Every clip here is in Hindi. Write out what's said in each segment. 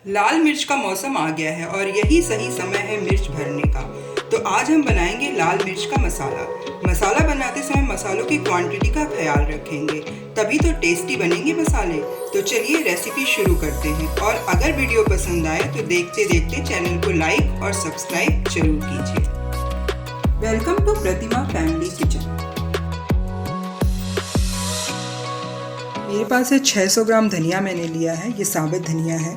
लाल मिर्च का मौसम आ गया है और यही सही समय है मिर्च भरने का। तो आज हम बनाएंगे लाल मिर्च का मसाला। मसाला बनाते समय मसालों की क्वांटिटी का ख्याल रखेंगे, तभी तो टेस्टी बनेंगे मसाले। तो चलिए रेसिपी शुरू करते हैं, और अगर वीडियो पसंद आए तो देखते देखते चैनल को लाइक और सब्सक्राइब जरूर कीजिए। Welcome to Pratima family kitchen. मेरे पास है 600 ग्राम धनिया मैंने लिया है, ये साबुत धनिया है।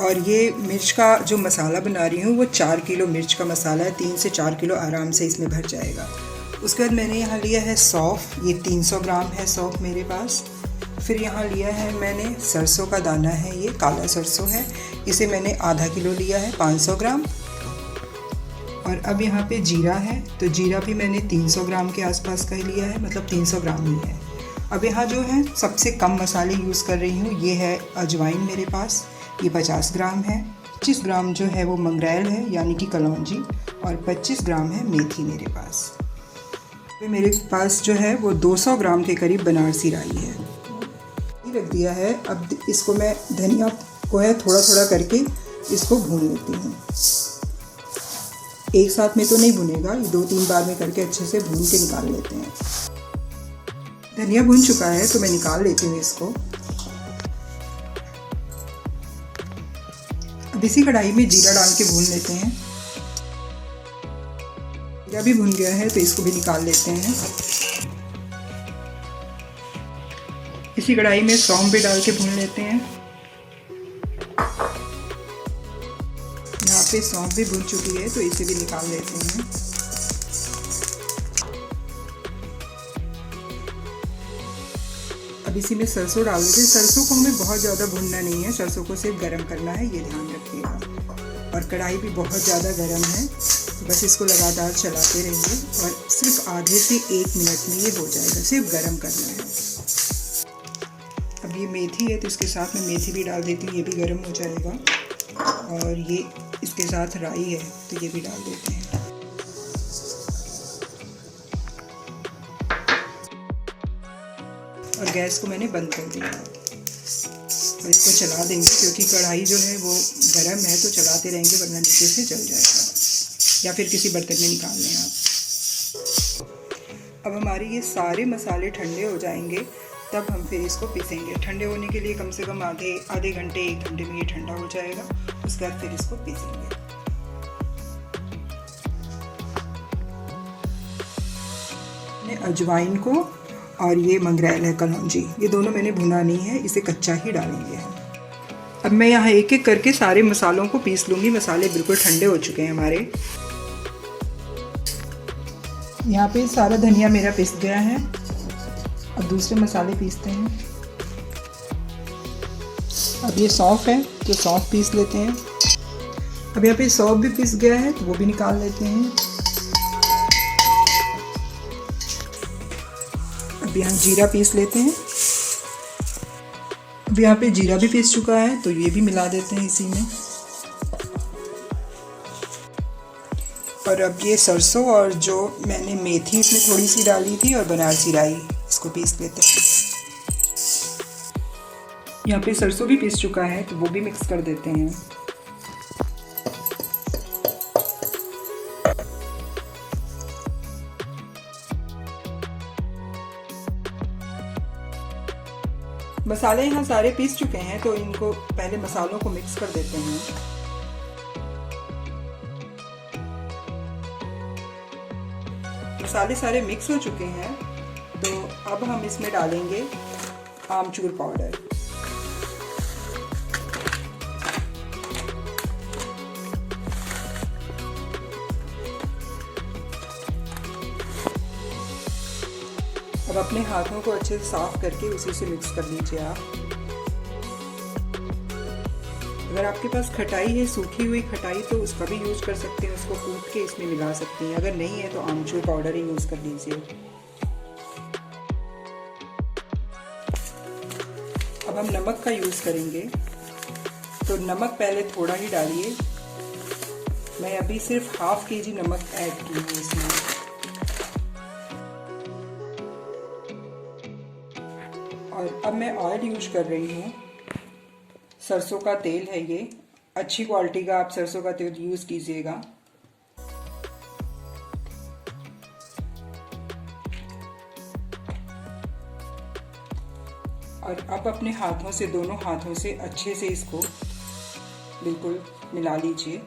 और ये मिर्च का जो मसाला बना रही हूँ वो 4 किलो मिर्च का मसाला है, 3 से 4 किलो आराम से इसमें भर जाएगा। उसके बाद मैंने यहाँ लिया है सौंफ, ये 300 ग्राम है सौंफ मेरे पास। फिर यहाँ लिया है मैंने सरसों का दाना है, ये काला सरसों है, इसे मैंने आधा किलो लिया है, 500 ग्राम। और अब यहाँ पे जीरा है, तो जीरा भी मैंने 300 ग्राम के आसपास का ही लिया है, मतलब 300 ग्राम ही है। अब यहाँ जो है सबसे कम मसाले यूज़ कर रही हूँ, ये है अजवाइन मेरे पास, ये 50 ग्राम है। 25 ग्राम जो है वो मंगरेल है यानी कि कलौंजी, और 25 ग्राम है मेथी मेरे पास। फिर मेरे पास जो है वो 200 ग्राम के करीब बनारसी राई है, ये रख दिया है। अब इसको मैं धनिया को है थोड़ा थोड़ा करके इसको भून लेती हूँ। एक साथ में तो नहीं भुनेगा, ये 2-3 बार में करके अच्छे से भून के निकाल लेते हैं। धनिया भुन चुका है तो मैं निकाल लेती हूँ इसको। अब इसी कढ़ाई में जीरा डाल के भून लेते हैं। जीरा भी भुन गया है तो इसको भी निकाल लेते हैं। इसी कढ़ाई में सौंफ भी डाल के भून लेते हैं। यहाँ पे सौंफ भी भुन चुकी है तो इसे भी निकाल लेते हैं। अब इसी में सरसों डाल देते हैं। सरसों को हमें बहुत ज़्यादा भूनना नहीं है, सरसों को सिर्फ गरम करना है, ये ध्यान रखिएगा। और कढ़ाई भी बहुत ज़्यादा गरम है, तो बस इसको लगातार चलाते रहिए और सिर्फ आधे से 1 मिनट में ये हो जाएगा, सिर्फ गरम करना है। अब ये मेथी है तो इसके साथ में मेथी भी डाल देती हूँ, ये भी गरम हो जाएगा। और ये इसके साथ राई है तो ये भी डाल देते हैं। और गैस को मैंने बंद कर दिया और इसको चला देंगे, क्योंकि कढ़ाई जो है वो गरम है, तो चलाते रहेंगे वरना नीचे से जल जाएगा। या फिर किसी बर्तन में निकाल लें आप। अब हमारे ये सारे मसाले ठंडे हो जाएंगे, तब हम फिर इसको पीसेंगे। ठंडे होने के लिए कम से कम आधे घंटे 1 घंटे में ये ठंडा हो जाएगा। उसके बाद फिर इसको पीसेंगे। अजवाइन को और ये मंगरेल है कलौंजी, ये दोनों मैंने भुना नहीं है, इसे कच्चा ही डालेंगे हम। अब मैं यहाँ एक एक करके सारे मसालों को पीस लूँगी। मसाले बिल्कुल ठंडे हो चुके हैं हमारे। यहाँ पे सारा धनिया मेरा पिस गया है। अब दूसरे मसाले पीसते हैं। अब ये सौंफ है तो सौंफ पीस लेते हैं। अब यहाँ पे सौंफ भी पिस गया है तो वो भी निकाल लेते हैं। अब यहाँ जीरा पीस लेते हैं। अब यहाँ पे जीरा भी पीस चुका है तो ये भी मिला देते हैं इसी में। और अब ये सरसों और जो मैंने मेथी इसमें थोड़ी सी डाली थी और बनारसी राई, इसको पीस लेते हैं। यहाँ पे सरसों भी पीस चुका है तो वो भी मिक्स कर देते हैं। मसाले यहाँ सारे पीस चुके हैं तो इनको पहले मसालों को मिक्स कर देते हैं। मसाले सारे मिक्स हो चुके हैं तो अब हम इसमें डालेंगे आमचूर पाउडर। अब अपने हाथों को अच्छे से साफ करके उसी से मिक्स कर लीजिए आप। अगर आपके पास खटाई है, सूखी हुई खटाई, तो उसका भी यूज़ कर सकते हैं, उसको कूट के इसमें मिला सकते हैं। अगर नहीं है तो आमचूर पाउडर ही यूज़ कर लीजिए। अब हम नमक का यूज़ करेंगे, तो नमक पहले थोड़ा ही डालिए। मैं अभी सिर्फ ½ kg नमक ऐड की हूँ इसमें। और अब मैं ऑयल यूज कर रही हूँ सरसों का तेल है ये, अच्छी क्वालिटी का आप सरसों का तेल यूज़ कीजिएगा। और अब अपने हाथों से, दोनों हाथों से अच्छे से इसको बिल्कुल मिला लीजिए।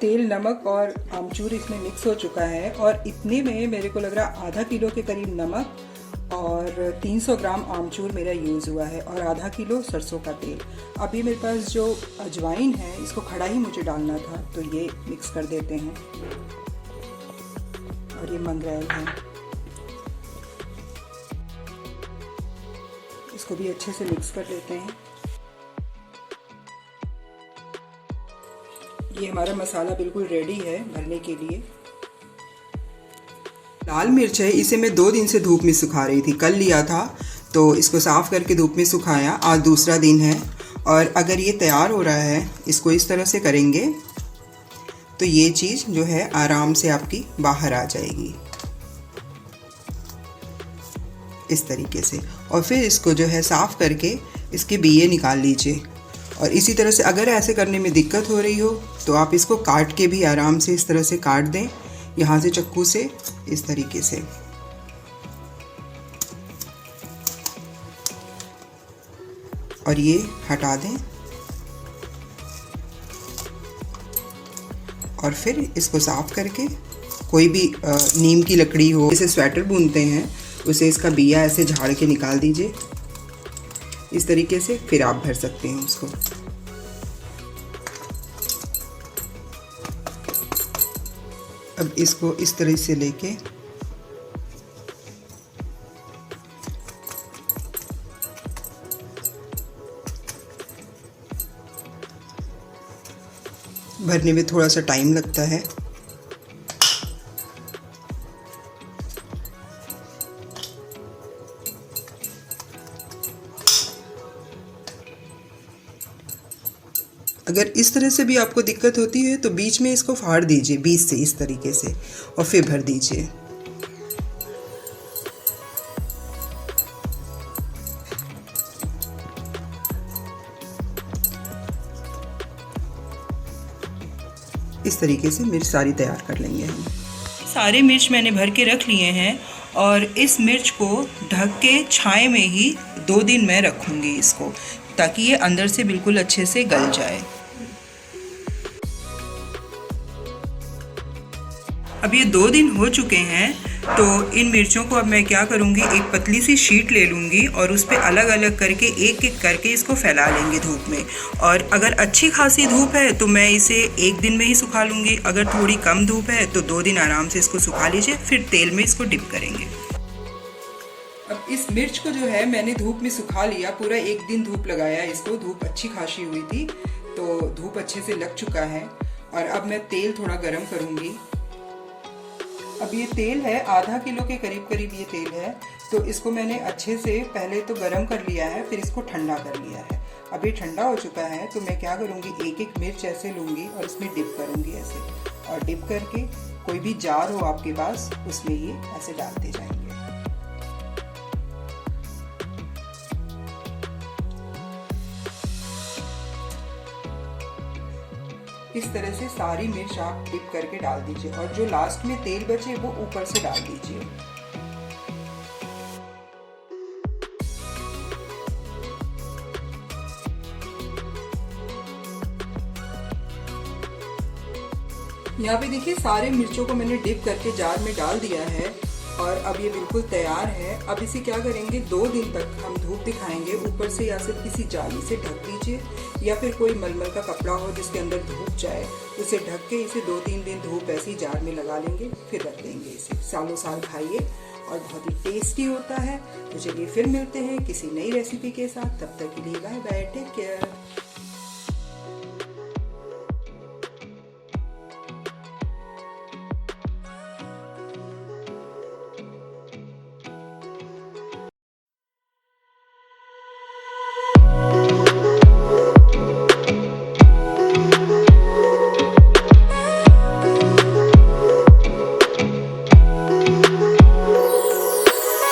तेल, नमक और आमचूर इसमें मिक्स हो चुका है और इतने में मेरे को लग रहा है आधा किलो के करीब नमक और 300 ग्राम आमचूर मेरा यूज़ हुआ है और आधा किलो सरसों का तेल। अभी मेरे पास जो अजवाइन है इसको खड़ा ही मुझे डालना था, तो ये मिक्स कर देते हैं। और ये मंगरेल है, इसको भी अच्छे से मिक्स कर लेते हैं। ये हमारा मसाला बिल्कुल रेडी है भरने के लिए। लाल मिर्च है, इसे मैं 2 दिन से धूप में सुखा रही थी। कल लिया था तो इसको साफ़ करके धूप में सुखाया, आज दूसरा दिन है। और अगर ये तैयार हो रहा है, इसको इस तरह से करेंगे तो ये चीज़ जो है आराम से आपकी बाहर आ जाएगी इस तरीके से। और फिर इसको जो है साफ़ करके इसके बीए निकाल लीजिए। और इसी तरह से अगर ऐसे करने में दिक्कत हो रही हो तो आप इसको काट के भी आराम से इस तरह से काट दें, यहाँ से चाकू से इस तरीके से। और ये हटा दें और फिर इसको साफ़ करके कोई भी नीम की लकड़ी हो, इसे स्वेटर बुनते हैं, उसे इसका बिया ऐसे झाड़ के निकाल दीजिए इस तरीके से। फिर आप भर सकते हैं उसको। अब इसको इस तरह से लेके भरने में थोड़ा सा टाइम लगता है। अगर इस तरह से भी आपको दिक्कत होती है तो बीच में इसको फाड़ दीजिए, बीच से इस तरीके से, और फिर भर दीजिए। इस तरीके से मिर्च सारी तैयार कर लेंगे हम। सारे मिर्च मैंने भर के रख लिए हैं और इस मिर्च को ढक के छाए में ही 2 दिन मैं रखूँगी इसको, ताकि ये अंदर से बिल्कुल अच्छे से गल जाए। अब ये 2 दिन हो चुके हैं, तो इन मिर्चों को अब मैं क्या करूँगी, एक पतली सी शीट ले लूँगी और उस पर अलग अलग करके एक एक करके इसको फैला लेंगे धूप में। और अगर अच्छी खासी धूप है तो मैं इसे 1 दिन में ही सुखा लूँगी। अगर थोड़ी कम धूप है तो 2 दिन आराम से इसको सुखा लीजिए, फिर तेल में इसको डिप करेंगे। अब इस मिर्च को जो है मैंने धूप में सुखा लिया, पूरा 1 दिन धूप लगाया इसको। धूप अच्छी खासी हुई थी तो धूप अच्छे से लग चुका है। और अब मैं तेल थोड़ा गरम करूँगी। अब ये तेल है आधा किलो के करीब ये तेल है, तो इसको मैंने अच्छे से पहले तो गरम कर लिया है, फिर इसको ठंडा कर लिया है। अब ये ठंडा हो चुका है तो मैं क्या करूँगी, एक एक मिर्च ऐसे लूँगी और इसमें डिप करूँगी ऐसे। और डिप करके कोई भी जार हो आपके पास, उसमें ये ऐसे डालते जाएंगे। इस तरह से सारी मिर्च आप डिप करके डाल दीजिए और जो लास्ट में तेल बचे वो ऊपर से डाल दीजिए। यहाँ पे देखिए सारे मिर्चों को मैंने डिप करके जार में डाल दिया है और अब ये बिल्कुल तैयार है। अब इसे क्या करेंगे, 2 दिन तक हम धूप दिखाएंगे। ऊपर से या फिर किसी जाली से ढक दीजिए या फिर कोई मलमल का कपड़ा हो जिसके अंदर धूप जाए, उसे ढक के इसे 2-3 दिन धूप ऐसी जार में लगा लेंगे, फिर रख देंगे। इसे सालों साल खाइए और बहुत ही टेस्टी होता है। तो चलिए फिर मिलते हैं किसी नई रेसिपी के साथ, तब तक के लिए बाय बाय, टेक केयर।